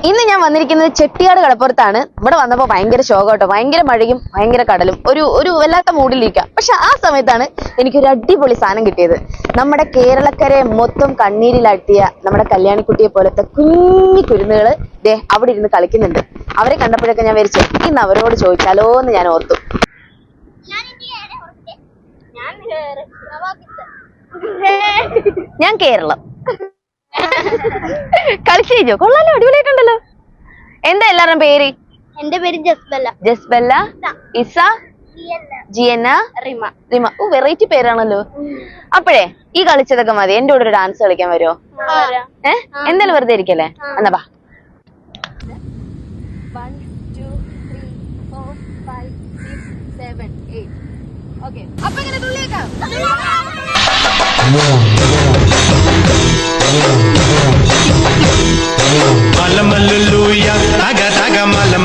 ഇന്ന് ഞാൻ വന്നിരിക്കുന്നത് ചെട്ടിയാട് കടപ്പുറത്താണ്. ഇവിടെ വന്നപ്പോ ഭയങ്കര ശോകം കേട്ടോ, ഭയങ്കര മഴയും ഭയങ്കര കടലും, ഒരു വല്ലാത്ത മൂഡിലിരിക്കാം. പക്ഷെ ആ സമയത്താണ് എനിക്കൊരു അടിപൊളി സാധനം കിട്ടിയത്. നമ്മുടെ കേരളക്കരെ മൊത്തം കണ്ണീരിലാട്ടിയ നമ്മുടെ കല്യാണിക്കുട്ടിയെ പോലത്തെ കുഞ്ഞി കുരുന്നുകള് ദേ അവിടെ ഇരുന്ന് കളിക്കുന്നുണ്ട്. അവരെ കണ്ടപ്പോഴൊക്കെ ഞാൻ വിചാരിച്ചു ഇന്ന് അവരോട് ചോദിച്ചാലോ എന്ന് ഞാൻ ഓർത്തു. ഞാൻ കേരളം കളിച്ചോ, കൊള്ളാലോ, അടിപൊളിയായിട്ടുണ്ടല്ലോ. എന്താ എല്ലാവരും പേര്? എന്റെ പേര് ജസ്ബല്ല. ജസ്ബല്ല, ഇസ, ജിയന്ന, റിമ. റിമ, ഓ വെറൈറ്റി പേരാണല്ലോ. അപ്പോഴേ ഈ കളിച്ചതൊക്കെ മതി, എന്റെ കൂടെ ഒരു ഡാൻസ് കളിക്കാൻ വരുമോ? എന്തായാലും വെറുതെ ഇരിക്കല്ലേ, എന്നാ ബാ. 1 2 3 4 5 6 7 8. ഓക്കേ, അപ്പൊ ഇങ്ങനെ തുള്ളിയേക്കാം. Malam maluluya, taga taga malam